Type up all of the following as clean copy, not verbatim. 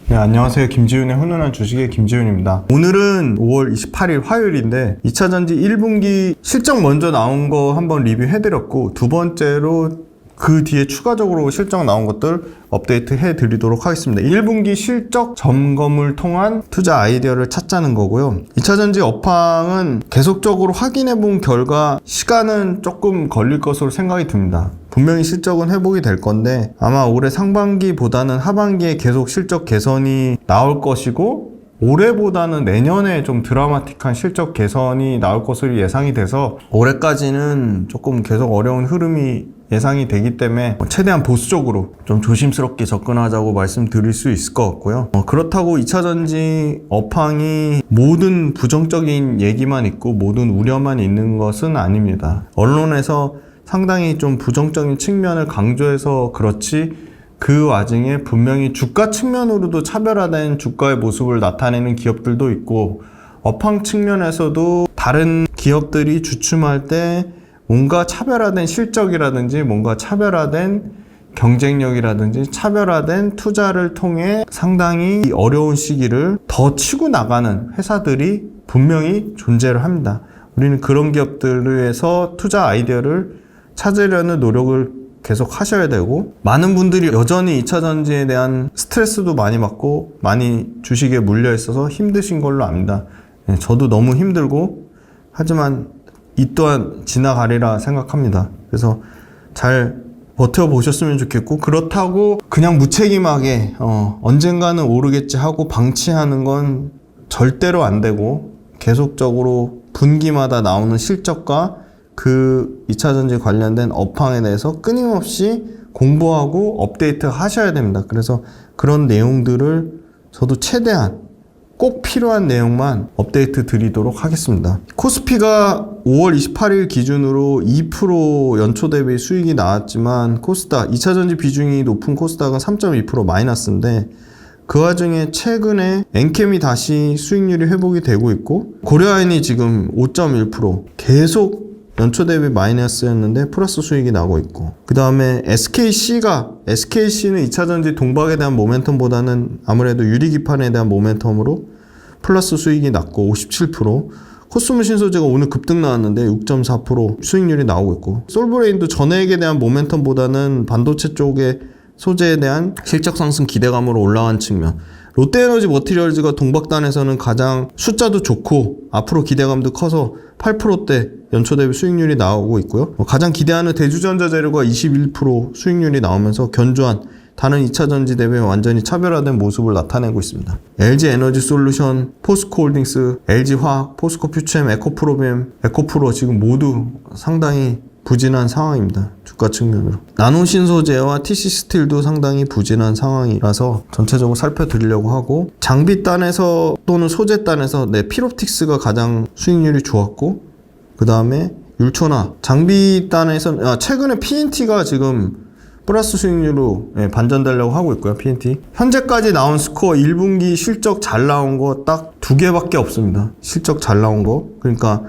네, 안녕하세요. 김지훈의 훈훈한 주식의 김지훈입니다. 오늘은 5월 28일 화요일인데 2차전지 1분기 실적 먼저 나온 거 한번 리뷰해드렸고, 두 번째로 그 뒤에 추가적으로 실적 나온 것들 업데이트 해드리도록 하겠습니다. 1분기 실적 점검을 통한 투자 아이디어를 찾자는 거고요. 2차전지 업황은 계속적으로 확인해본 결과 시간은 조금 걸릴 것으로 생각이 듭니다. 분명히 실적은 회복이 될 건데 아마 올해 상반기보다는 하반기에 계속 실적 개선이 나올 것이고, 올해보다는 내년에 좀 드라마틱한 실적 개선이 나올 것으로 예상이 돼서 올해까지는 조금 계속 어려운 흐름이 예상이 되기 때문에 최대한 보수적으로 좀 조심스럽게 접근하자고 말씀드릴 수 있을 것 같고요. 그렇다고 2차전지 업황이 모든 부정적인 얘기만 있고 모든 우려만 있는 것은 아닙니다. 언론에서 상당히 좀 부정적인 측면을 강조해서 그렇지, 그 와중에 분명히 주가 측면으로도 차별화된 주가의 모습을 나타내는 기업들도 있고, 업황 측면에서도 다른 기업들이 주춤할 때 뭔가 차별화된 실적이라든지 뭔가 차별화된 경쟁력이라든지 차별화된 투자를 통해 상당히 어려운 시기를 더 치고 나가는 회사들이 분명히 존재를 합니다. 우리는 그런 기업들을 위해서 투자 아이디어를 찾으려는 노력을 계속 하셔야 되고, 많은 분들이 여전히 2차전지에 대한 스트레스도 많이 받고 많이 주식에 물려 있어서 힘드신 걸로 압니다. 저도 너무 힘들고, 하지만 이 또한 지나가리라 생각합니다. 그래서 잘 버텨보셨으면 좋겠고, 그렇다고 그냥 무책임하게 언젠가는 오르겠지 하고 방치하는 건 절대로 안 되고, 계속적으로 분기마다 나오는 실적과 그 2차전지 관련된 업황에 대해서 끊임없이 공부하고 업데이트 하셔야 됩니다. 그래서 그런 내용들을 저도 최대한 꼭 필요한 내용만 업데이트 드리도록 하겠습니다. 코스피가 5월 28일 기준으로 2% 연초 대비 수익이 나왔지만, 코스닥, 2차전지 비중이 높은 코스닥은 3.2% 마이너스인데, 그 와중에 최근에 엔캠이 다시 수익률이 회복이 되고 있고, 고려아연이 지금 5.1% 계속 연초 대비 마이너스였는데 플러스 수익이 나고 있고, 그 다음에 SKC는 2차전지 동박에 대한 모멘텀보다는 아무래도 유리기판에 대한 모멘텀으로 플러스 수익이 났고 57%, 코스모신소재가 오늘 급등 나왔는데 6.4% 수익률이 나오고 있고, 솔브레인도 전액에 대한 모멘텀보다는 반도체 쪽의 소재에 대한 실적 상승 기대감으로 올라간 측면, 롯데에너지 머티리얼즈가 동박단에서는 가장 숫자도 좋고 앞으로 기대감도 커서 8%대 연초 대비 수익률이 나오고 있고요. 가장 기대하는 대주전자재료가 21% 수익률이 나오면서 견조한, 다른 2차전지 대비 완전히 차별화된 모습을 나타내고 있습니다. LG에너지솔루션, 포스코홀딩스, LG화학, 포스코퓨처엠, 에코프로비엠, 에코프로 지금 모두 상당히 부진한 상황입니다. 주가 측면으로. 나노신소재와 TC스틸도 상당히 부진한 상황이라서 전체적으로 살펴드리려고 하고, 장비단에서 또는 소재단에서 피롭틱스가 가장 수익률이 좋았고, 그 다음에 율초나, 장비단에서 최근에 PNT가 지금 플러스 수익률로 반전되려고 하고 있고요. PNT 현재까지 나온 스코어 1분기 실적 잘 나온 거 딱 2개밖에 없습니다. 실적 잘 나온 거. 그러니까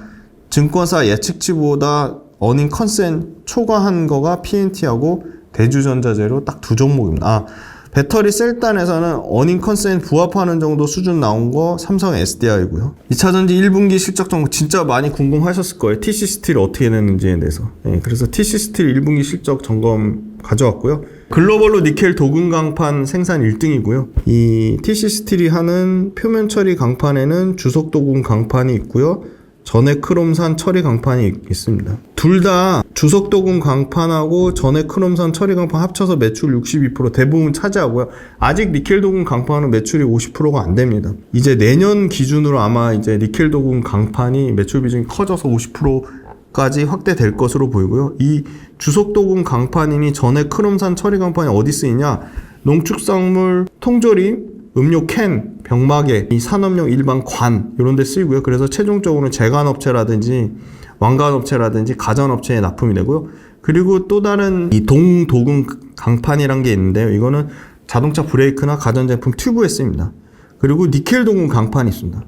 증권사 예측치보다 어닝 컨센 초과한 거가 PNT하고 대주전자재료 딱 두 종목입니다. 배터리 셀단에서는 어닝 컨센 부합하는 정도 수준 나온 거 삼성 SDI고요. 2차전지 1분기 실적 정보 진짜 많이 궁금하셨을 거예요. TC스틸 어떻게 됐는지에 대해서. 그래서 TC스틸 1분기 실적 점검 가져왔고요. 글로벌로 니켈 도금 강판 생산 1등이고요. 이 TC스틸이 하는 표면 처리 강판에는 주석 도금 강판이 있고요. 전해 크롬산 처리 강판이 있습니다. 둘 다 주석 도금 강판하고 전해 크롬산 처리 강판 합쳐서 매출 62% 대부분 차지하고요. 아직 니켈 도금 강판은 매출이 50%가 안 됩니다. 이제 내년 기준으로 아마 이제 니켈 도금 강판이 매출 비중이 커져서 50%까지 확대될 것으로 보이고요. 이 주석 도금 강판이니 전해 크롬산 처리 강판이 어디 쓰이냐? 농축산물 통조림, 음료 캔, 병마개, 이 산업용 일반 관 이런 데 쓰이고요. 그래서 최종적으로는 제관업체라든지 왕관업체라든지 가전업체에 납품이 되고요. 그리고 또 다른 이 동도금 강판이란 게 있는데요. 이거는 자동차 브레이크나 가전제품 튜브에 쓰입니다. 그리고 니켈 도금 강판이 있습니다.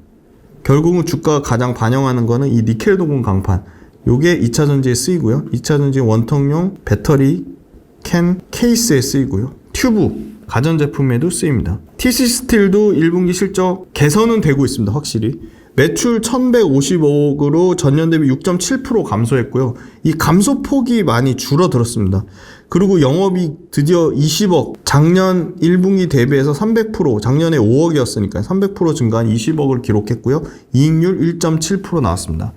결국은 주가가 가장 반영하는 거는 이 니켈 도금 강판. 요게 2차전지에 쓰이고요. 2차전지 원통용 배터리 캔 케이스에 쓰이고요. 튜브 가전제품에도 쓰입니다. TC 스틸도 1분기 실적 개선은 되고 있습니다. 확실히. 매출 1155억으로 전년 대비 6.7% 감소했고요. 이 감소폭이 많이 줄어들었습니다. 그리고 영업이익 드디어 20억, 작년 1분기 대비해서 300%, 작년에 5억이었으니까 300% 증가한 20억을 기록했고요. 이익률 1.7% 나왔습니다.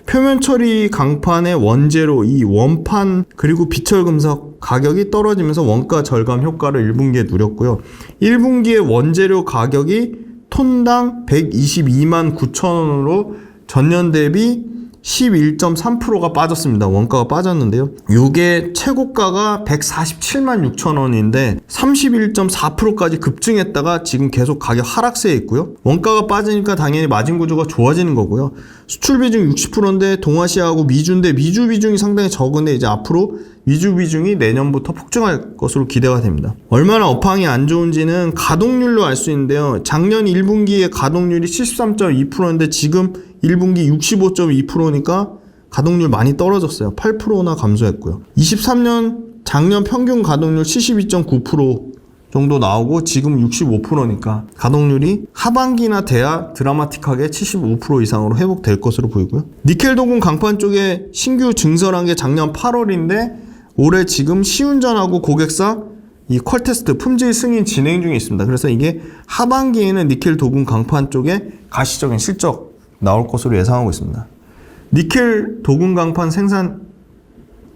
표면 처리 강판의 원재료, 이 원판 그리고 비철금속 가격이 떨어지면서 원가 절감 효과를 1분기에 누렸고요. 1분기에 원재료 가격이 톤당 122만 9천원으로 전년 대비 11.3%가 빠졌습니다. 원가가 빠졌는데요. 요게 최고가가 147만 6천원인데 31.4%까지 급증했다가 지금 계속 가격 하락세에 있고요. 원가가 빠지니까 당연히 마진 구조가 좋아지는 거고요. 수출 비중 60%인데 동아시아하고 미주인데 미주 비중이 상당히 적은데 이제 앞으로 미주 비중이 내년부터 폭증할 것으로 기대가 됩니다. 얼마나 업황이 안 좋은지는 가동률로 알 수 있는데요. 작년 1분기에 가동률이 73.2%인데 지금 1분기 65.2%니까 가동률 많이 떨어졌어요. 8%나 감소했고요. 23년 작년 평균 가동률 72.9% 정도 나오고 지금 65%니까 가동률이 하반기나 돼야 드라마틱하게 75% 이상으로 회복될 것으로 보이고요. 니켈 도금 강판 쪽에 신규 증설한 게 작년 8월인데 올해 지금 시운전하고 고객사 이 퀄 테스트 품질 승인 진행 중에 있습니다. 그래서 이게 하반기에는 니켈 도금 강판 쪽에 가시적인 실적 나올 것으로 예상하고 있습니다. 니켈 도금 강판 생산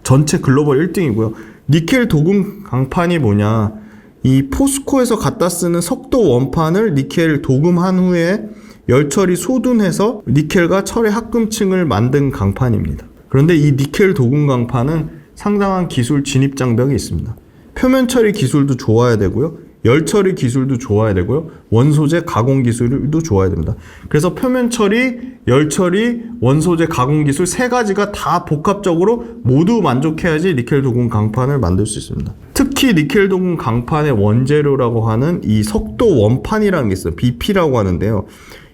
전체 글로벌 1등이고요. 니켈 도금 강판이 뭐냐? 이 포스코에서 갖다 쓰는 석도 원판을 니켈 도금한 후에 열처리 소둔해서 니켈과 철의 합금층을 만든 강판입니다. 그런데 이 니켈 도금 강판은 상당한 기술 진입 장벽이 있습니다. 표면 처리 기술도 좋아야 되고요. 열 처리 기술도 좋아야 되고요. 원소재 가공 기술도 좋아야 됩니다. 그래서 표면 처리, 열 처리, 원소재 가공 기술 세 가지가 다 복합적으로 모두 만족해야지 니켈 도금 강판을 만들 수 있습니다. 특히 니켈 도금 강판의 원재료라고 하는 이 석도 원판이라는 게 있어요. BP라고 하는데요.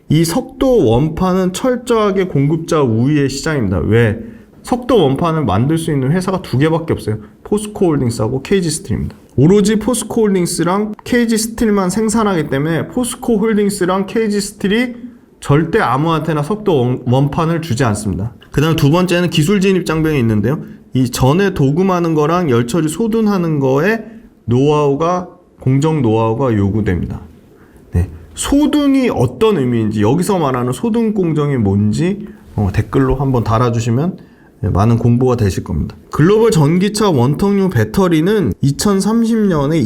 이 석도 원판은 철저하게 공급자 우위의 시장입니다. 왜? 석도 원판을 만들 수 있는 회사가 두 개밖에 없어요. 포스코 홀딩스하고 KG 스틸입니다. 오로지 포스코 홀딩스랑 KG 스틸만 생산하기 때문에 포스코 홀딩스랑 KG 스틸이 절대 아무한테나 석도 원판을 주지 않습니다. 그 다음 두 번째는 기술 진입 장벽이 있는데요. 이 전에 도금하는 거랑 열처리 소둔하는 거에 노하우가, 공정 노하우가 요구됩니다. 네. 소둔이 어떤 의미인지, 여기서 말하는 소둔 공정이 뭔지 댓글로 한번 달아주시면 많은 공부가 되실 겁니다. 글로벌 전기차 원통유 배터리는 2030년에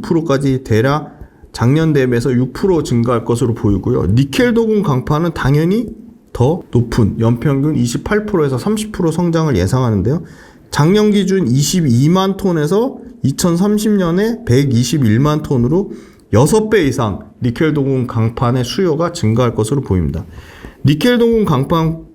26%까지 대략 작년 대비해서 6% 증가할 것으로 보이고요. 니켈 도금 강판은 당연히 더 높은 연평균 28%에서 30% 성장을 예상하는데요. 작년 기준 22만 톤에서 2030년에 121만 톤으로 6배 이상 니켈 도금 강판의 수요가 증가할 것으로 보입니다. 니켈 도금 강판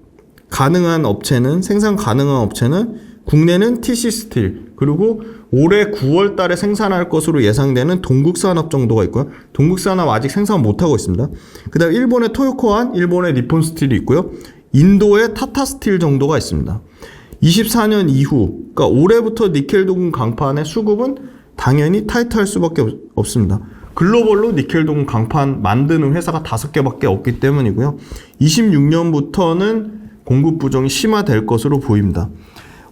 가능한 업체는, 생산 가능한 업체는 국내는 TC 스틸, 그리고 올해 9월 달에 생산할 것으로 예상되는 동국산업 정도가 있고요. 동국산업 아직 생산 못하고 있습니다. 그 다음 일본의 토요코한, 일본의 니폰 스틸이 있고요. 인도의 타타 스틸 정도가 있습니다. 24년 이후, 그러니까 올해부터 니켈 도금 강판의 수급은 당연히 타이트할 수밖에 없습니다. 글로벌로 니켈 도금 강판 만드는 회사가 5개밖에 없기 때문이고요. 26년부터는 공급 부정이 심화될 것으로 보입니다.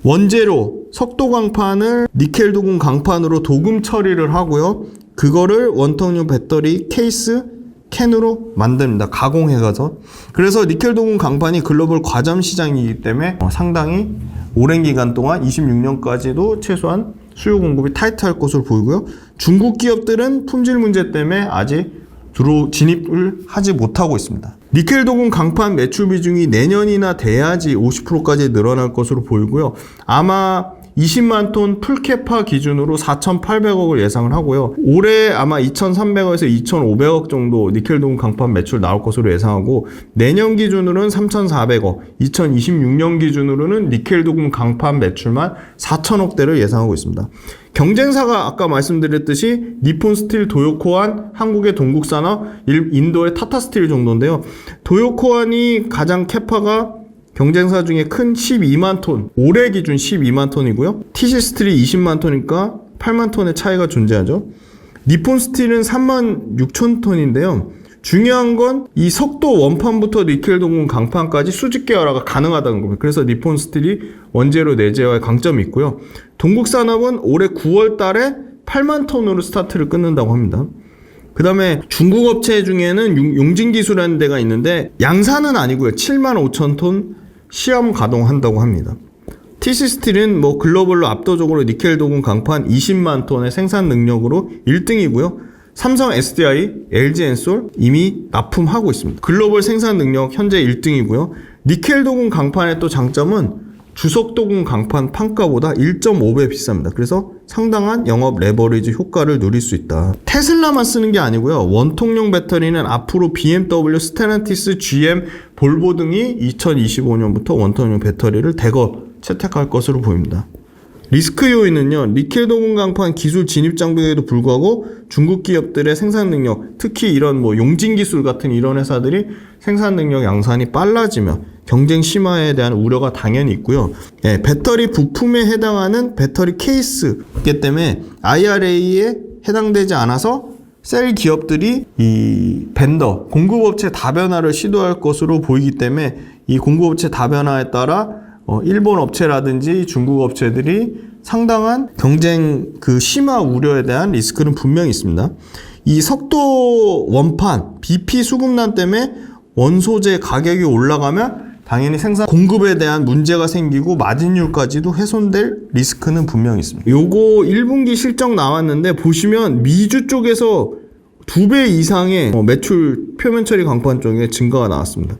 원재료 석도 강판을 니켈 도금 강판으로 도금 처리를 하고요. 그거를 원통유 배터리 케이스 캔으로 만듭니다. 가공해가서. 그래서 니켈 도금 강판이 글로벌 과점 시장이기 때문에 상당히 오랜 기간 동안 26년까지도 최소한 수요 공급이 타이트할 것으로 보이고요. 중국 기업들은 품질 문제 때문에 아직 진입을 하지 못하고 있습니다. 니켈 도금 강판 매출 비중이 내년이나 돼야지 50%까지 늘어날 것으로 보이고요. 아마 20만 톤 풀캐파 기준으로 4,800억을 예상을 하고요. 올해 아마 2,300억에서 2,500억 정도 니켈 도금 강판 매출 나올 것으로 예상하고, 내년 기준으로는 3,400억, 2026년 기준으로는 니켈 도금 강판 매출만 4,000억대를 예상하고 있습니다. 경쟁사가 아까 말씀드렸듯이 니폰 스틸, 도요코한, 한국의 동국산업, 인도의 타타 스틸 정도인데요. 도요코한이 가장 캐파가 경쟁사 중에 큰 12만 톤, 올해 기준 12만 톤이고요. TC 스틸이 20만 톤이니까 8만 톤의 차이가 존재하죠. 니폰 스틸은 36,000톤인데요. 중요한 건 이 석도 원판부터 니켈 동군 강판까지 수직 계열화가 가능하다는 겁니다. 그래서 니폰 스틸이 원재료 내재화의 강점이 있고요. 동국 산업은 올해 9월 달에 8만 톤으로 스타트를 끊는다고 합니다. 그 다음에 중국 업체 중에는 용진기술이라는 데가 있는데 양산은 아니고요. 7만 5천 톤 시험 가동한다고 합니다. TC 스틸은 뭐 글로벌로 압도적으로 니켈 도금 강판 20만 톤의 생산 능력으로 1등이고요. 삼성 SDI, LG 엔솔 이미 납품하고 있습니다. 글로벌 생산 능력 현재 1등이고요. 니켈 도금 강판의 또 장점은 주석 도금 강판 판가보다 1.5배 비쌉니다. 그래서 상당한 영업 레버리지 효과를 누릴 수 있다. 테슬라만 쓰는 게 아니고요. 원통용 배터리는 앞으로 BMW, 스텔란티스, GM, 볼보 등이 2025년부터 원통용 배터리를 대거 채택할 것으로 보입니다. 리스크 요인은요. 니켈 도금 강판 기술 진입 장벽에도 불구하고 중국 기업들의 생산 능력, 특히 이런 뭐 용진 기술 같은 이런 회사들이 생산 능력 양산이 빨라지면 경쟁 심화에 대한 우려가 당연히 있고요. 네, 배터리 부품에 해당하는 배터리 케이스이기 때문에 IRA에 해당되지 않아서 셀 기업들이 이 벤더, 공급업체 다변화를 시도할 것으로 보이기 때문에 이 공급업체 다변화에 따라 일본 업체라든지 중국 업체들이 상당한 경쟁 그 심화 우려에 대한 리스크는 분명히 있습니다. 이 석도 원판, BP 수급난 때문에 원소재 가격이 올라가면 당연히 생산 공급에 대한 문제가 생기고 마진율까지도 훼손될 리스크는 분명히 있습니다. 요거 1분기 실적 나왔는데 보시면 미주 쪽에서 2배 이상의 매출 표면 처리 강판 쪽에 증가가 나왔습니다.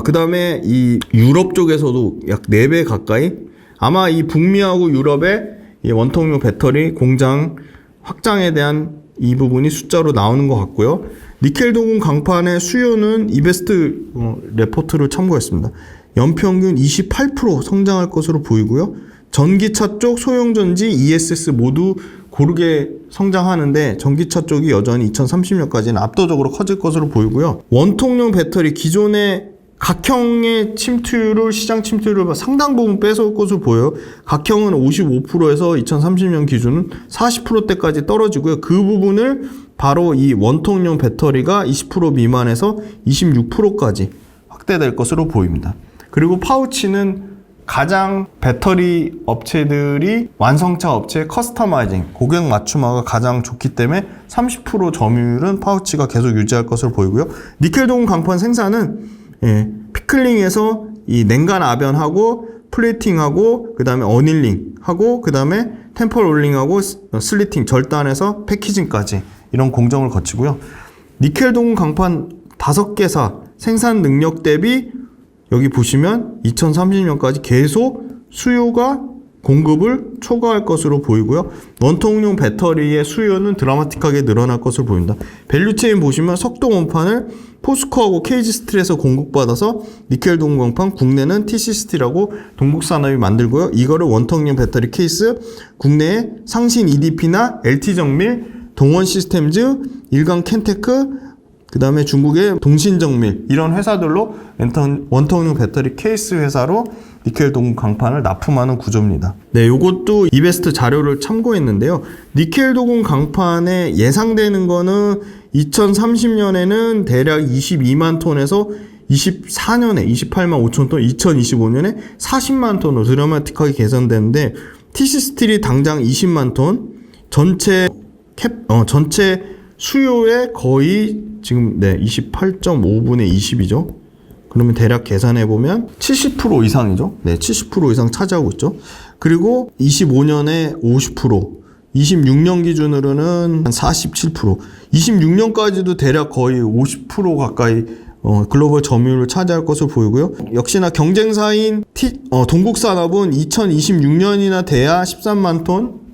그 다음에 이 유럽 쪽에서도 약 4배 가까이 아마 이 북미하고 유럽의 이 원통용 배터리 공장 확장에 대한 이 부분이 숫자로 나오는 것 같고요. 니켈 도금 강판의 수요는 이베스트 레포트를 참고했습니다. 연평균 28% 성장할 것으로 보이고요. 전기차 쪽, 소형전지, ESS 모두 고르게 성장하는데 전기차 쪽이 여전히 2030년까지는 압도적으로 커질 것으로 보이고요. 원통용 배터리 기존의 각형의 침투율을 시장 침투율을 상당 부분 뺏어올 것으로 보여요. 각형은 55%에서 2030년 기준은 40%대까지 떨어지고요. 그 부분을 바로 이 원통용 배터리가 20% 미만에서 26%까지 확대될 것으로 보입니다. 그리고 파우치는 가장 배터리 업체들이 완성차 업체 커스터마이징, 고객 맞춤화가 가장 좋기 때문에 30% 점유율은 파우치가 계속 유지할 것으로 보이고요. 니켈 도금 강판 생산은 피클링에서 이 냉간 압연하고 플레이팅하고 그 다음에 어닐링하고 그 다음에 템펄 롤링하고 슬리팅 절단해서 패키징까지 이런 공정을 거치고요. 니켈 도금 강판 5개사 생산 능력 대비 여기 보시면 2030년까지 계속 수요가 공급을 초과할 것으로 보이고요. 원통용 배터리의 수요는 드라마틱하게 늘어날 것으로 보입니다. 밸류체인 보시면 석도 원판을 포스코하고 KG 스틸에서 공급받아서 니켈 도금 강판 국내는 TC 스틸하고 동국산업이 만들고요. 이거를 원통용 배터리 케이스 국내에 상신 EDP나 LT정밀, 동원 시스템즈, 일강 켄테크 그 다음에 중국의 동신정밀 이런 회사들로 원통용 배터리 케이스 회사로 니켈 도금 강판을 납품하는 구조입니다. 네, 요것도 이베스트 자료를 참고했는데요. 니켈 도금 강판에 예상되는 거는 2030년에는 대략 22만 톤에서 24년에 28만 5천 톤, 2025년에 40만 톤으로 드라마틱하게 개선되는데 TC 스틸이 당장 20만 톤, 전체 수요의 거의 지금 28.5분의 20이죠. 그러면 대략 계산해보면 70% 이상이죠. 네, 70% 이상 차지하고 있죠. 그리고 25년에 50%, 26년 기준으로는 한 47%, 26년까지도 대략 거의 50% 가까이 글로벌 점유율을 차지할 것으로 보이고요. 역시나 경쟁사인 동국산업은 2026년이나 돼야 13만 톤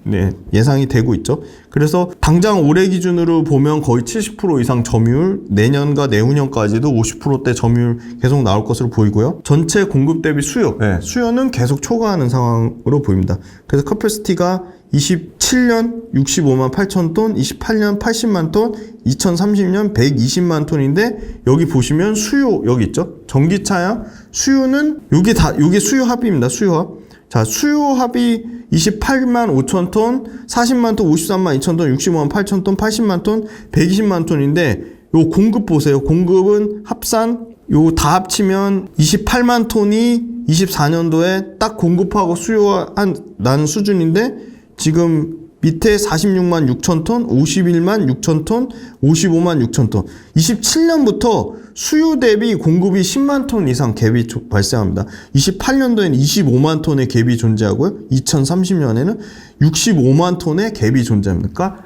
예상이 되고 있죠. 그래서 당장 올해 기준으로 보면 거의 70% 이상 점유율, 내년과 내후년까지도 50%대 점유율 계속 나올 것으로 보이고요. 전체 공급 대비 수요는 계속 초과하는 상황으로 보입니다. 그래서 커패시티가 27년 65만 8천 톤, 28년 80만 톤, 2030년 120만 톤인데 여기 보시면 수요 여기 있죠. 전기차야 수요는 요게 수요 합입니다. 수요 합. 자, 수요합이 28만 5천 톤, 40만 톤, 53만 2천 톤, 65만 8천 톤, 80만 톤, 120만 톤인데 요 공급 보세요. 공급은 합산 요 다 합치면 28만 톤이 24년도에 딱 공급하고 수요한 나는 수준인데 지금 밑에 46만 6천 톤, 51만 6천 톤, 55만 6천 톤. 27년부터 수요 대비 공급이 10만 톤 이상 갭이 발생합니다. 28년도에는 25만 톤의 갭이 존재하고요. 2030년에는 65만 톤의 갭이 존재합니다. 그러니까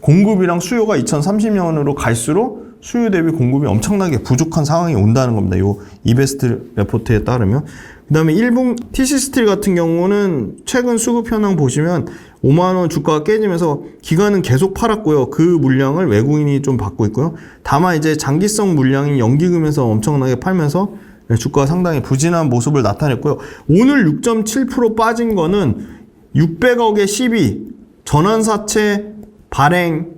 공급이랑 수요가 2030년으로 갈수록 수요 대비 공급이 엄청나게 부족한 상황이 온다는 겁니다. 요 이베스트 레포트에 따르면. 그 다음에 일본 TC스틸 같은 경우는 최근 수급 현황 보시면 5만원 주가가 깨지면서 기관은 계속 팔았고요. 그 물량을 외국인이 좀 받고 있고요. 다만 이제 장기성 물량이 연기금에서 엄청나게 팔면서 주가가 상당히 부진한 모습을 나타냈고요. 오늘 6.7% 빠진 거는 600억의 시비, 전환사채 발행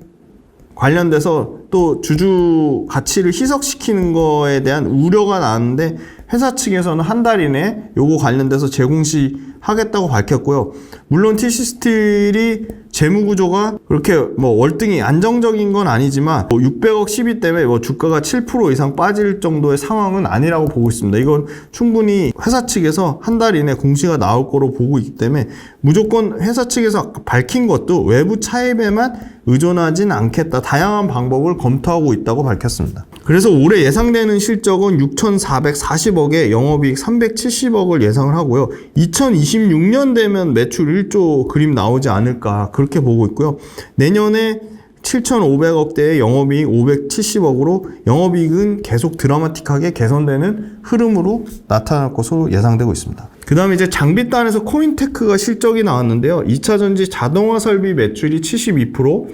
관련돼서 또 주주 가치를 희석시키는 거에 대한 우려가 나왔는데 회사 측에서는 한 달 이내 요거 관련돼서 재공시 하겠다고 밝혔고요. 물론 TC스틸이 재무구조가 그렇게 뭐 월등히 안정적인 건 아니지만 600억 시비 때문에 주가가 7% 이상 빠질 정도의 상황은 아니라고 보고 있습니다. 이건 충분히 회사 측에서 한 달 이내 공시가 나올 거로 보고 있기 때문에 무조건 회사 측에서 밝힌 것도 외부 차입에만 의존하진 않겠다. 다양한 방법을 검토하고 있다고 밝혔습니다. 그래서 올해 예상되는 실적은 6,440억에 영업이익 370억을 예상을 하고요. 2026년 되면 매출 1조 그림 나오지 않을까 그렇게 보고 있고요. 내년에 7,500억대의 영업이익 570억으로 영업이익은 계속 드라마틱하게 개선되는 흐름으로 나타날 것으로 예상되고 있습니다. 그 다음에 이제 장비단에서 코인테크가 실적이 나왔는데요. 2차전지 자동화 설비 매출이 72%,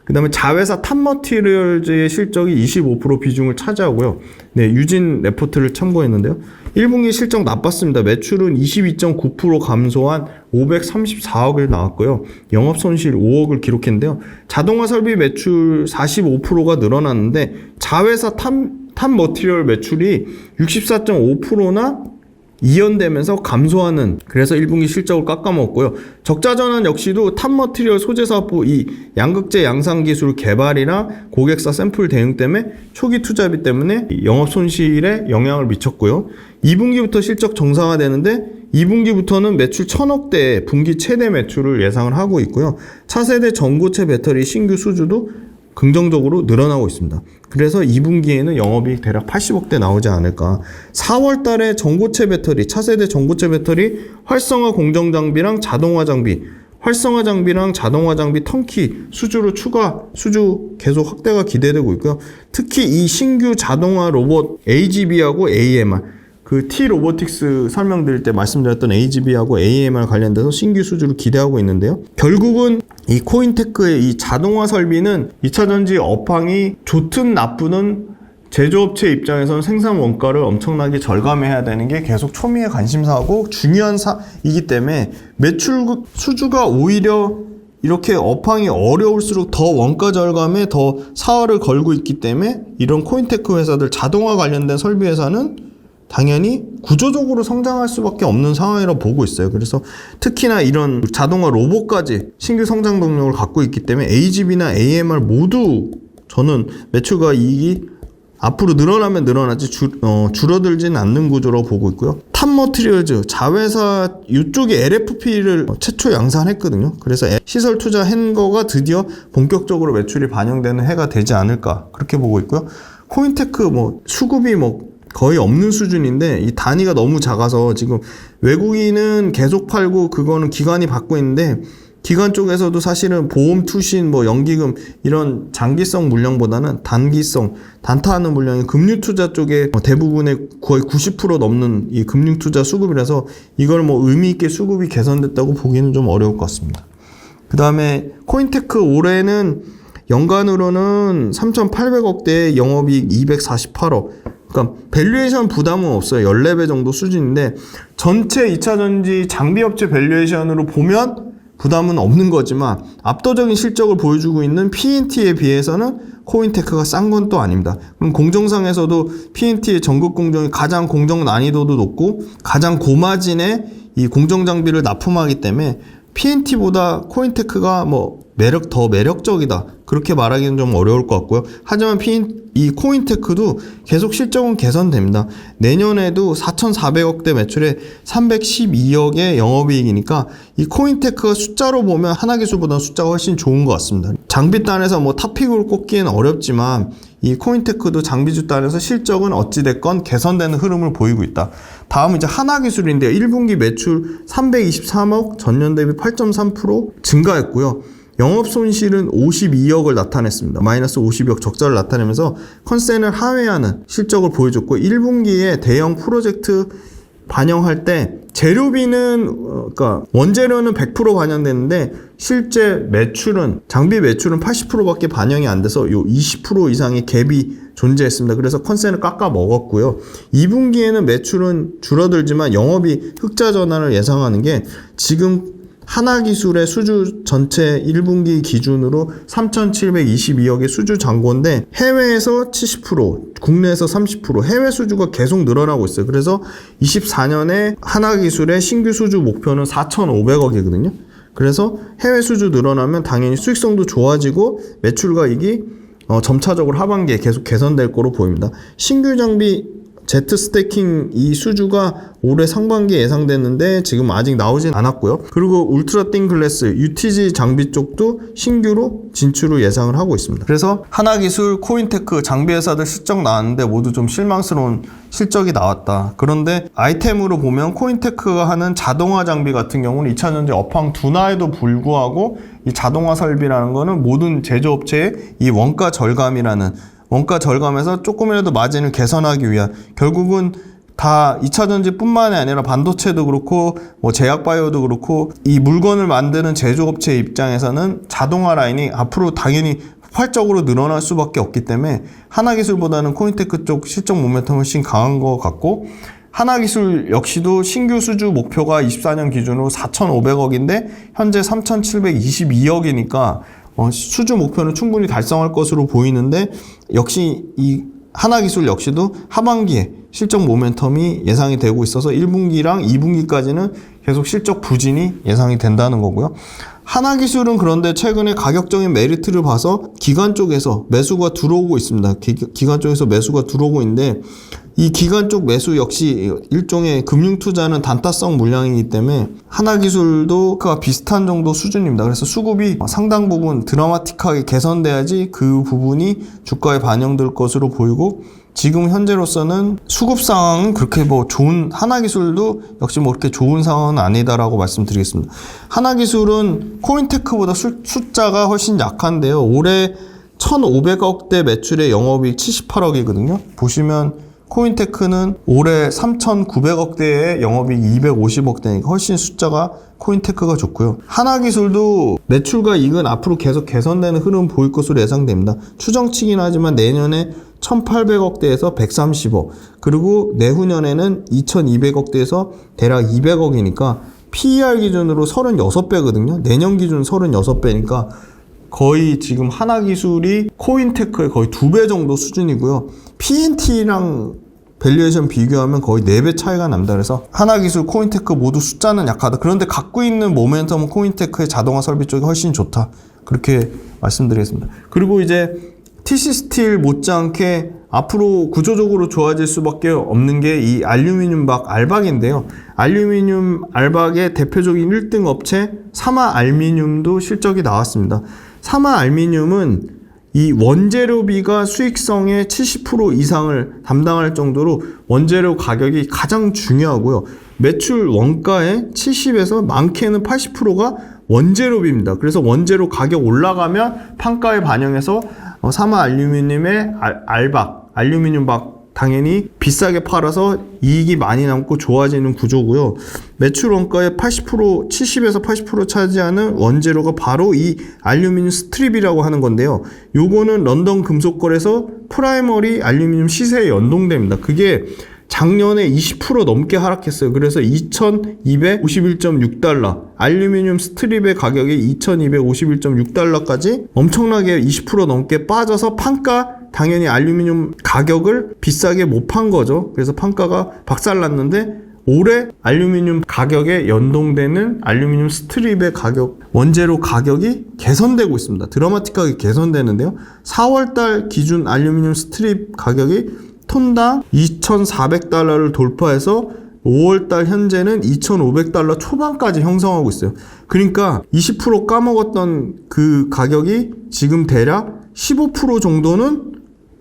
그 다음에 자회사 탑머티리얼즈의 실적이 25% 비중을 차지하고요. 네, 유진 레포트를 참고했는데요. 1분기 실적 나빴습니다. 매출은 22.9% 감소한 534억을 나왔고요. 영업손실 5억을 기록했는데요. 자동화 설비 매출 45%가 늘어났는데 자회사 탑머티리얼 매출이 64.5%나 이연되면서 감소하는, 그래서 1분기 실적을 깎아먹었고요. 적자전환 역시도 탑머티리얼 소재사업부 이 양극재 양산기술 개발이나 고객사 샘플 대응 때문에 초기 투자비 때문에 영업손실에 영향을 미쳤고요. 2분기부터 실적 정상화되는데 2분기부터는 매출 1,000억대의 분기 최대 매출을 예상을 하고 있고요. 차세대 전고체 배터리 신규 수주도 긍정적으로 늘어나고 있습니다. 그래서 2분기에는 영업이익 대략 80억대 나오지 않을까. 4월 달에 전고체 배터리, 차세대 전고체 배터리 활성화 공정 장비랑 자동화 장비, 활성화 장비랑 자동화 장비 턴키 수주로 추가 수주 계속 확대가 기대되고 있고요. 특히 이 신규 자동화 로봇 AGV하고 AMR, 그 T-로보틱스 설명드릴 때 말씀드렸던 AGV하고 AMR 관련돼서 신규 수주를 기대하고 있는데요. 결국은 이 코인테크의 이 자동화 설비는 2차전지 업황이 좋든 나쁘든 제조업체 입장에서는 생산 원가를 엄청나게 절감해야 되는 게 계속 초미의 관심사고 중요한 사이기 때문에 매출 수주가 오히려 이렇게 업황이 어려울수록 더 원가 절감에 더 사활을 걸고 있기 때문에 이런 코인테크 회사들, 자동화 관련된 설비 회사는 당연히 구조적으로 성장할 수밖에 없는 상황이라고 보고 있어요. 그래서 특히나 이런 자동화 로봇까지 신규 성장 동력을 갖고 있기 때문에 AGV나 AMR 모두 저는 매출과 이익이 앞으로 늘어나면 늘어나지 줄어들지는 않는 구조라고 보고 있고요. 탑머티리얼즈 자회사 이쪽에 LFP를 최초 양산했거든요. 그래서 시설 투자한 거가 드디어 본격적으로 매출이 반영되는 해가 되지 않을까 그렇게 보고 있고요. 코인테크 수급이 거의 없는 수준인데 이 단위가 너무 작아서 지금 외국인은 계속 팔고 그거는 기관이 받고 있는데 기관 쪽에서도 사실은 보험, 투신, 연기금 이런 장기성 물량보다는 단기성, 단타하는 물량이 금융투자 쪽에 대부분의 거의 90% 넘는 이 금융투자 수급이라서 이걸 의미 있게 수급이 개선됐다고 보기는 좀 어려울 것 같습니다. 그 다음에 코인테크 올해는 연간으로는 3,800억대의 영업이익 248억. 그러니까 밸류에이션 부담은 없어요. 14배 정도 수준인데 전체 2차전지 장비업체 밸류에이션으로 보면 부담은 없는 거지만 압도적인 실적을 보여주고 있는 P&T에 비해서는 코인테크가 싼 건 또 아닙니다. 그럼 공정상에서도 P&T의 전국 공정이 가장 공정 난이도도 높고 가장 고마진의 이 공정 장비를 납품하기 때문에 PNT보다 코인테크가 더 매력적이다, 그렇게 말하기는 좀 어려울 것 같고요. 하지만 이 코인테크도 계속 실적은 개선됩니다. 내년에도 4,400억대 매출에 312억의 영업이익이니까 이 코인테크가 숫자로 보면 하나기술보다 숫자가 훨씬 좋은 것 같습니다. 장비단에서 탑픽으로 꼽기는 어렵지만 이 코인테크도 장비주 단에서 실적은 어찌됐건 개선되는 흐름을 보이고 있다. 다음은 이제 하나기술인데요. 1분기 매출 323억, 전년 대비 8.3% 증가했고요. 영업손실은 52억을 나타냈습니다. 마이너스 52억 적자를 나타내면서 컨센을 하회하는 실적을 보여줬고, 1분기에 대형 프로젝트 반영할 때 재료비는 그러니까 원재료는 100% 반영됐는데 실제 매출은, 장비 매출은 80%밖에 반영이 안 돼서 요 20% 이상의 갭이 존재했습니다. 그래서 컨센을 깎아 먹었고요. 2분기에는 매출은 줄어들지만 영업이 흑자 전환을 예상하는 게, 지금 하나기술의 수주 전체 1분기 기준으로 3,722억의 수주 잔고인데 해외에서 70%, 국내에서 30%, 해외 수주가 계속 늘어나고 있어요. 그래서 24년에 하나기술의 신규 수주 목표는 4,500억이거든요. 그래서 해외 수주 늘어나면 당연히 수익성도 좋아지고 매출가익이 점차적으로 하반기에 계속 개선될 거로 보입니다. 신규 장비 제트 스태킹 이 수주가 올해 상반기에 예상됐는데 지금 아직 나오진 않았고요. 그리고 울트라 띵 글래스 UTG 장비 쪽도 신규로 진출을 예상을 하고 있습니다. 그래서 하나기술, 코인테크 장비 회사들 실적 나왔는데 모두 좀 실망스러운 실적이 나왔다. 그런데 아이템으로 보면 코인테크가 하는 자동화 장비 같은 경우는 2차전지 업황 둔화에도 불구하고 이 자동화 설비라는 거는 모든 제조업체의 이 원가 절감에서 조금이라도 마진을 개선하기 위한, 결국은 다 2차전지 뿐만이 아니라 반도체도 그렇고 제약바이오도 그렇고 이 물건을 만드는 제조업체 입장에서는 자동화 라인이 앞으로 당연히 폭발적으로 늘어날 수밖에 없기 때문에 하나기술보다는 코인테크 쪽 실적 모멘텀이 훨씬 강한 것 같고, 하나기술 역시도 신규 수주 목표가 24년 기준으로 4,500억인데 현재 3,722억이니까 수주 목표는 충분히 달성할 것으로 보이는데, 역시 이 하나기술 역시도 하반기에 실적 모멘텀이 예상이 되고 있어서 1분기랑 2분기까지는 계속 실적 부진이 예상이 된다는 거고요. 하나기술은 그런데 최근에 가격적인 메리트를 봐서 기관 쪽에서 매수가 들어오고 있습니다. 기관 쪽에서 매수가 들어오고 있는데, 이 기관 쪽 매수 역시 일종의 금융투자는 단타성 물량이기 때문에 하나기술도 그와 비슷한 정도 수준입니다. 그래서 수급이 상당 부분 드라마틱하게 개선돼야지 그 부분이 주가에 반영될 것으로 보이고, 지금 현재로서는 수급 상황은 그렇게 좋은, 하나기술도 역시 그렇게 좋은 상황은 아니다라고 말씀드리겠습니다. 하나기술은 코인테크보다 숫자가 훨씬 약한데요. 올해 1,500억대 매출의 영업이익 78억이거든요. 보시면 코인테크는 올해 3,900억대의 영업이익 250억대니까 훨씬 숫자가 코인테크가 좋고요. 하나기술도 매출과 이익은 앞으로 계속 개선되는 흐름 보일 것으로 예상됩니다. 추정치긴 하지만 내년에 1,800억대에서 130억, 그리고 내후년에는 2,200억대에서 대략 200억이니까 PER 기준으로 36배거든요. 내년 기준 36배니까 거의 지금 하나기술이 코인테크의 거의 2배 정도 수준이고요. PNT랑 밸류에이션 비교하면 거의 4배 차이가 납니다. 그래서 하나기술, 코인테크 모두 숫자는 약하다. 그런데 갖고 있는 모멘텀은 코인테크의 자동화 설비 쪽이 훨씬 좋다. 그렇게 말씀드리겠습니다. 그리고 이제 TC스틸 못지않게 앞으로 구조적으로 좋아질 수밖에 없는 게 이 알루미늄 박 알박인데요. 알루미늄 알박의 대표적인 1등 업체 사마알미늄도 실적이 나왔습니다. 사마알미늄은 이 원재료비가 수익성의 70% 이상을 담당할 정도로 원재료 가격이 가장 중요하고요. 매출 원가의 70에서 많게는 80%가 원재료비입니다. 그래서 원재료 가격 올라가면 판가에 반영해서 사마알루미늄의 알박, 알루미늄 박 당연히 비싸게 팔아서 이익이 많이 남고 좋아지는 구조고요. 매출 원가의 80%, 70에서 80% 차지하는 원재료가 바로 이 알루미늄 스트립이라고 하는 건데요. 요거는 런던 금속거래소 프라이머리 알루미늄 시세에 연동됩니다. 그게 작년에 20% 넘게 하락했어요. 그래서 2,251.6달러, 알루미늄 스트립의 가격이 2,251.6달러까지 엄청나게 20% 넘게 빠져서 판가, 당연히 알루미늄 가격을 비싸게 못 판 거죠. 그래서 판가가 박살났는데 올해 알루미늄 가격에 연동되는 알루미늄 스트립의 가격, 원재료 가격이 개선되고 있습니다. 드라마틱하게 개선되는데요. 4월달 기준 알루미늄 스트립 가격이 톤당 2,400달러를 돌파해서 5월달 현재는 2,500달러 초반까지 형성하고 있어요. 그러니까 20% 까먹었던 그 가격이 지금 대략 15% 정도는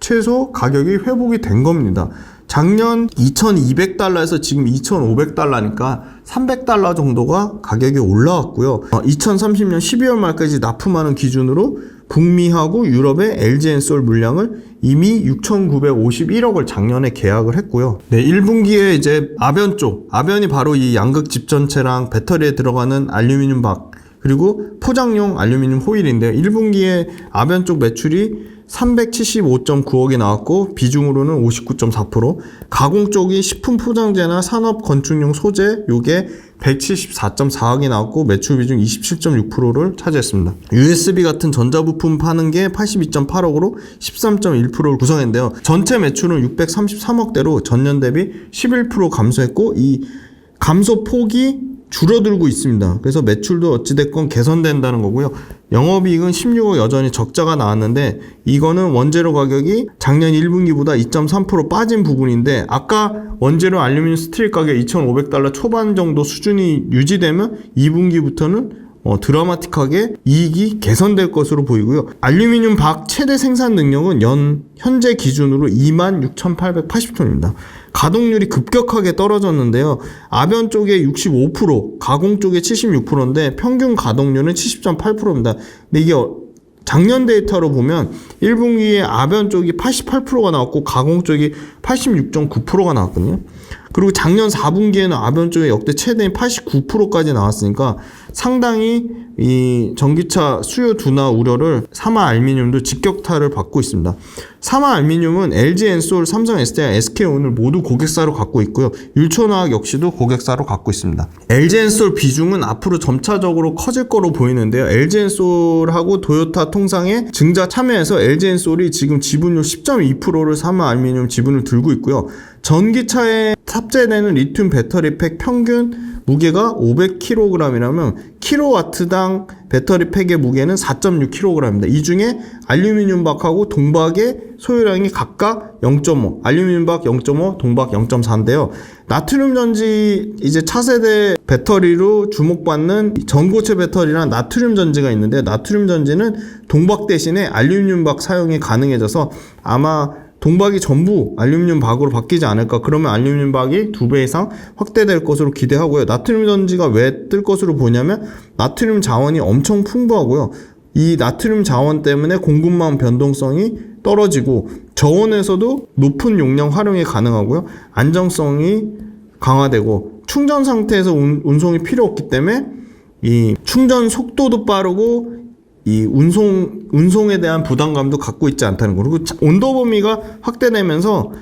최소 가격이 회복이 된 겁니다. 작년 2,200달러에서 지금 2,500달러니까 300달러 정도가 가격이 올라왔고요. 2030년 12월 말까지 납품하는 기준으로 북미하고 유럽의 LG엔솔 물량을 이미 6,951억을 작년에 계약을 했고요. 네, 1분기에 이제 아변 쪽, 아변이 바로 이 양극 집전체랑 배터리에 들어가는 알루미늄 박, 그리고 포장용 알루미늄 호일인데요. 1분기에 아변 쪽 매출이 375.9억이 나왔고 비중으로는 59.4%, 가공 쪽이 식품 포장재나 산업 건축용 소재 요게 174.4억이 나왔고 매출 비중 27.6%를 차지했습니다. USB 같은 전자부품 파는 게 82.8억으로 13.1%를 구성했는데요. 전체 매출은 633억대로 전년 대비 11% 감소했고 이 감소 폭이 줄어들고 있습니다. 그래서 매출도 어찌됐건 개선된다는 거고요. 영업이익은 16억 여전히 적자가 나왔는데 이거는 원재료 가격이 작년 1분기보다 2.3% 빠진 부분인데 아까 원재료 알루미늄 스트립 가격 2,500달러 초반 정도 수준이 유지되면 2분기부터는 드라마틱하게 이익이 개선될 것으로 보이고요. 알루미늄 박 최대 생산 능력은 현재 기준으로 26,880톤입니다. 가동률이 급격하게 떨어졌는데요. 아변 쪽에 65%, 가공 쪽에 76%인데 평균 가동률은 70.8%입니다. 근데 이게 작년 데이터로 보면 1분기에 아변 쪽이 88%가 나왔고 가공 쪽이 86.9%가 나왔거든요. 그리고 작년 4분기에는 아변 쪽에 역대 최대인 89%까지 나왔으니까 상당히 이 전기차 수요 둔화 우려를 사마 알루미늄도 직격탄을 받고 있습니다. 사마 알루미늄은 LG엔솔, 삼성 SDI, SK온을 모두 고객사로 갖고 있고요. 율촌화학 역시도 고객사로 갖고 있습니다. LG엔솔 비중은 앞으로 점차적으로 커질 거로 보이는데요. LG엔솔하고 도요타 통상에 증자 참여해서 LG엔솔이 지금 지분율 10.2%를 사마 알루미늄 지분을 들고 있고요. 전기차에 탑재되는 리튬 배터리 팩 평균 무게가 500kg이라면 킬로와트당 배터리 팩의 무게는 4.6kg입니다. 이 중에 알루미늄 박하고 동박의 소요량이 각각 0.5, 알루미늄 박 0.5, 동박 0.4인데요. 나트륨 전지 이제 차세대 배터리로 주목받는 전고체 배터리랑 나트륨 전지가 있는데 나트륨 전지는 동박 대신에 알루미늄 박 사용이 가능해져서 아마 동박이 전부 알루미늄 박으로 바뀌지 않을까. 그러면 알루미늄 박이 2배 이상 확대될 것으로 기대하고요. 나트륨 전지가 왜 뜰 것으로 보냐면 나트륨 자원이 엄청 풍부하고요. 이 나트륨 자원 때문에 공급망 변동성이 떨어지고 저온에서도 높은 용량 활용이 가능하고요. 안정성이 강화되고 충전 상태에서 운송이 필요 없기 때문에 이 충전 속도도 빠르고 이 운송에 대한 부담감도 갖고 있지 않다는 거. 그리고 온도 범위가 확대되면서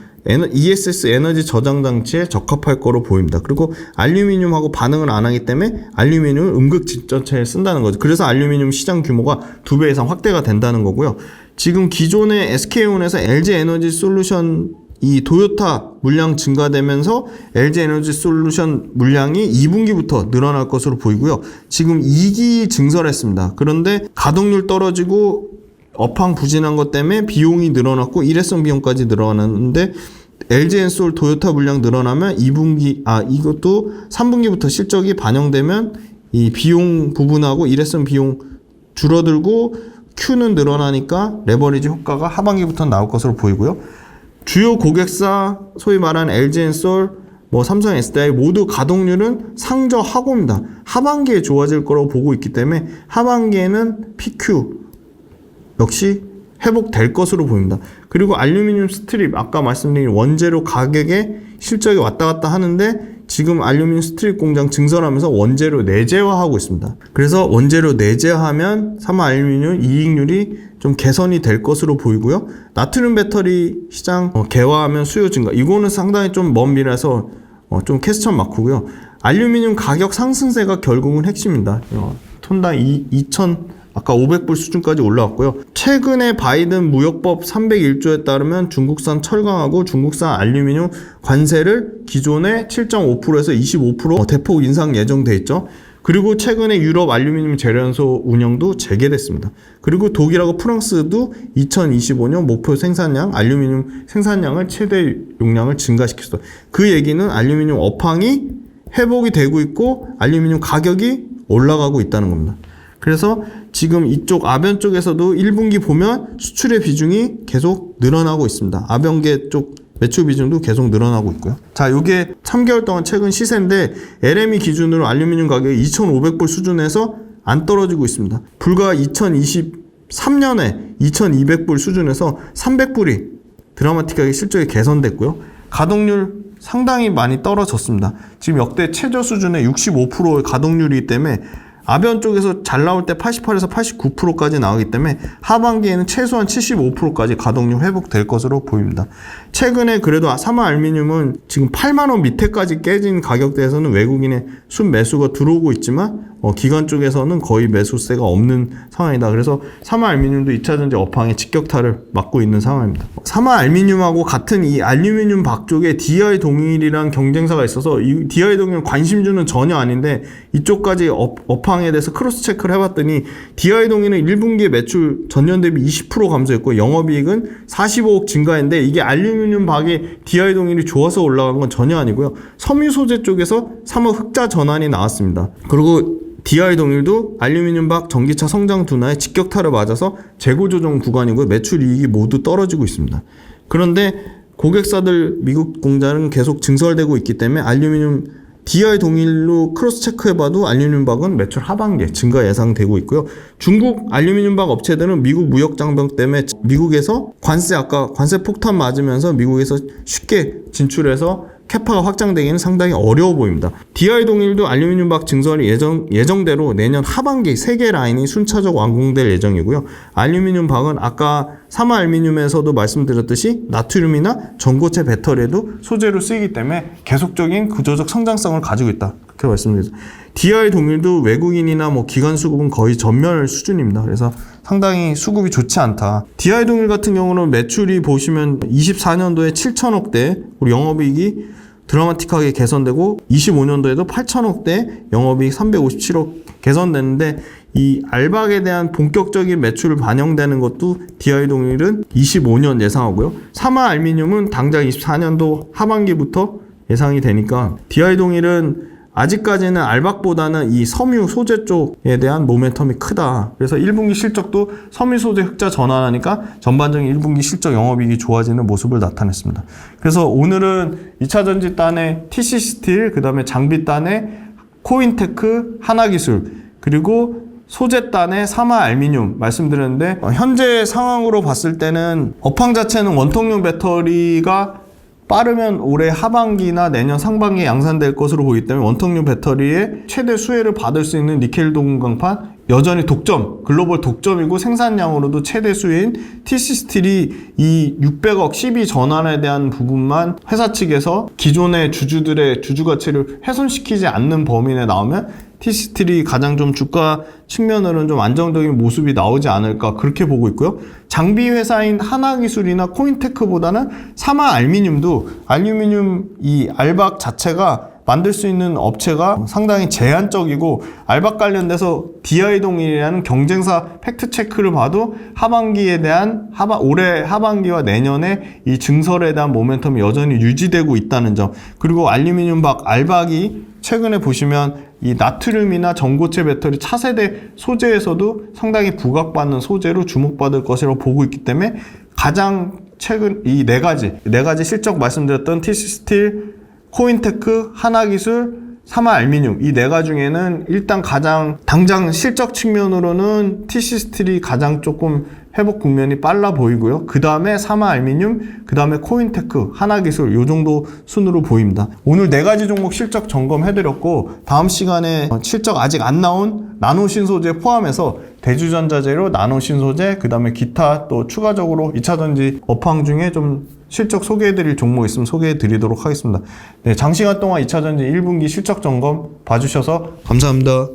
ESS 에너지 저장 장치에 적합할 거로 보입니다. 그리고 알루미늄하고 반응을 안 하기 때문에 알루미늄을 음극 집전체에 쓴다는 거죠. 그래서 알루미늄 시장 규모가 2배 이상 확대가 된다는 거고요. 지금 기존의 SK온에서 LG 에너지 솔루션 이 도요타 물량 증가되면서 LG 에너지 솔루션 물량이 2분기부터 늘어날 것으로 보이고요. 지금 2기 증설했습니다. 그런데 가동률 떨어지고 업황 부진한 것 때문에 비용이 늘어났고 일회성 비용까지 늘어났는데 LG엔솔 도요타 물량 늘어나면 2분기 이것도 3분기부터 실적이 반영되면 이 비용 부분하고 일회성 비용 줄어들고 Q는 늘어나니까 레버리지 효과가 하반기부터 나올 것으로 보이고요. 주요 고객사 소위 말하는 LG엔솔, 삼성 SDI 모두 가동률은 상저하고입니다. 하반기에 좋아질 거라고 보고 있기 때문에 하반기에는 PQ 역시 회복될 것으로 보입니다. 그리고 알루미늄 스트립 아까 말씀드린 원재료 가격에 실적이 왔다 갔다 하는데 지금 알루미늄 스트립 공장 증설하면서 원재료 내재화하고 있습니다. 그래서 원재료 내재화하면 사마 알루미늄 이익률이 좀 개선이 될 것으로 보이고요. 나트륨 배터리 시장 개화하면 수요 증가. 이거는 상당히 좀 먼 미래라서 좀 캐스천 마크고요. 알루미늄 가격 상승세가 결국은 핵심입니다. 톤당 2,000 아까 500불 수준까지 올라왔고요. 최근에 바이든 무역법 301조에 따르면 중국산 철강하고 중국산 알루미늄 관세를 기존의 7.5%에서 25% 대폭 인상 예정돼 있죠. 그리고 최근에 유럽 알루미늄 재련소 운영도 재개됐습니다. 그리고 독일하고 프랑스도 2025년 목표 생산량, 알루미늄 생산량을 최대 용량을 증가시켰어요. 그 얘기는 알루미늄 업황이 회복이 되고 있고 알루미늄 가격이 올라가고 있다는 겁니다. 그래서 지금 이쪽 아변 쪽에서도 1분기 보면 수출의 비중이 계속 늘어나고 있습니다. 아변계 쪽 매출 비중도 계속 늘어나고 있고요. 자, 이게 3개월 동안 최근 시세인데 LME 기준으로 알루미늄 가격이 2,500불 수준에서 안 떨어지고 있습니다. 불과 2023년에 2,200불 수준에서 300불이 드라마틱하게 실적이 개선됐고요. 가동률 상당히 많이 떨어졌습니다. 지금 역대 최저 수준의 65%의 가동률이기 때문에 아변 쪽에서 잘 나올 때 88에서 89%까지 나오기 때문에 하반기에는 최소한 75%까지 가동률 회복될 것으로 보입니다. 최근에 그래도 사마 알루미늄은 지금 8만원 밑에까지 깨진 가격대에서는 외국인의 순매수가 들어오고 있지만 기관 쪽에서는 거의 매수세가 없는 상황이다. 그래서 사마 알루미늄도 2차전지 업황의 직격탄을 맞고 있는 상황입니다. 사마 알루미늄하고 같은 이 알루미늄 박 쪽에 DI 동일이란 경쟁사가 있어서 이 DI 동일은 관심주는 전혀 아닌데 이쪽까지 업황에 대해서 크로스 체크를 해봤더니 DI 동일은 1분기에 매출 전년 대비 20% 감소했고 영업이익은 45억 증가했는데 이게 알루미늄 박에 DI 동일이 좋아서 올라간 건 전혀 아니고요. 섬유 소재 쪽에서 3억 흑자 전환이 나왔습니다. 그리고 DI 동일도 알루미늄 박 전기차 성장 둔화에 직격탄을 맞아서 재고 조정 구간이고 매출 이익이 모두 떨어지고 있습니다. 그런데 고객사들 미국 공장은 계속 증설되고 있기 때문에 알루미늄 DI 동일로 크로스 체크해봐도 알루미늄 박은 매출 하반기에 증가 예상되고 있고요. 중국 알루미늄 박 업체들은 미국 무역 장벽 때문에 미국에서 아까 관세 폭탄 맞으면서 미국에서 쉽게 진출해서 캐파가 확장되기는 상당히 어려워 보입니다. DI 동일도 알루미늄 박 증설이 예정대로 내년 하반기 3개 라인이 순차적 완공될 예정이고요. 알루미늄 박은 아까 사마 알루미늄에서도 말씀드렸듯이 나트륨이나 전고체 배터리에도 소재로 쓰이기 때문에 계속적인 구조적 성장성을 가지고 있다. 그렇게 말씀드립니다. DI 동일도 외국인이나 기관 수급은 거의 전멸 수준입니다. 그래서 상당히 수급이 좋지 않다. DI 동일 같은 경우는 매출이 보시면 24년도에 7천억대, 우리 영업이익이 드라마틱하게 개선되고 25년도에도 8천억대, 영업이익 357억 개선됐는데 이 알박에 대한 본격적인 매출을 반영되는 것도 DI 동일은 25년 예상하고요. 사마 알루미늄은 당장 24년도 하반기부터 예상이 되니까 DI 동일은 아직까지는 알박보다는 이 섬유 소재 쪽에 대한 모멘텀이 크다. 그래서 1분기 실적도 섬유 소재 흑자 전환하니까 전반적인 1분기 실적 영업이익이 좋아지는 모습을 나타냈습니다. 그래서 오늘은 2차전지 단의 TC스틸, 그 다음에 장비 단의 코인테크, 하나기술, 그리고 소재 단의 사마 알루미늄 말씀드렸는데 현재 상황으로 봤을 때는 업황 자체는 원통용 배터리가 빠르면 올해 하반기나 내년 상반기에 양산될 것으로 보이기 때문에 원통용 배터리의 최대 수혜를 받을 수 있는 니켈 동강판 여전히 독점, 글로벌 독점이고 생산량으로도 최대 수혜인 TC스틸이 이 600억 12 전환에 대한 부분만 회사 측에서 기존의 주주들의 주주 가치를 훼손시키지 않는 범위 내에 나오면 TC스틸이 가장 좀 주가 측면으로는 좀 안정적인 모습이 나오지 않을까 그렇게 보고 있고요. 장비 회사인 하나기술이나 코인테크보다는 사마 알루미늄도 알루미늄 이 알박 자체가 만들 수 있는 업체가 상당히 제한적이고 알박 관련돼서 DI 동일이라는 경쟁사 팩트 체크를 봐도 하반기에 대한 올해 하반기와 내년에 이 증설에 대한 모멘텀이 여전히 유지되고 있다는 점, 그리고 알루미늄 박 알박이 최근에 보시면 이 나트륨이나 전고체 배터리 차세대 소재에서도 상당히 부각받는 소재로 주목받을 것이라고 보고 있기 때문에 가장 최근 이 네 가지 실적 말씀드렸던 TC스틸, 코인테크, 하나기술, 사마 알루미늄 이 네 가지 중에는 일단 가장 당장 실적 측면으로는 TC스틸이 가장 조금 회복 국면이 빨라 보이고요. 그 다음에 사마 알루미늄, 그 다음에 코인테크, 하나기술 요 정도 순으로 보입니다. 오늘 네 가지 종목 실적 점검해드렸고 다음 시간에 실적 아직 안 나온 나노신소재 포함해서 대주전자재료, 나노신소재, 그 다음에 기타 또 추가적으로 2차전지 업황 중에 좀 실적 소개해드릴 종목 있으면 소개해드리도록 하겠습니다. 네, 장시간 동안 2차전지 1분기 실적 점검 봐주셔서 감사합니다.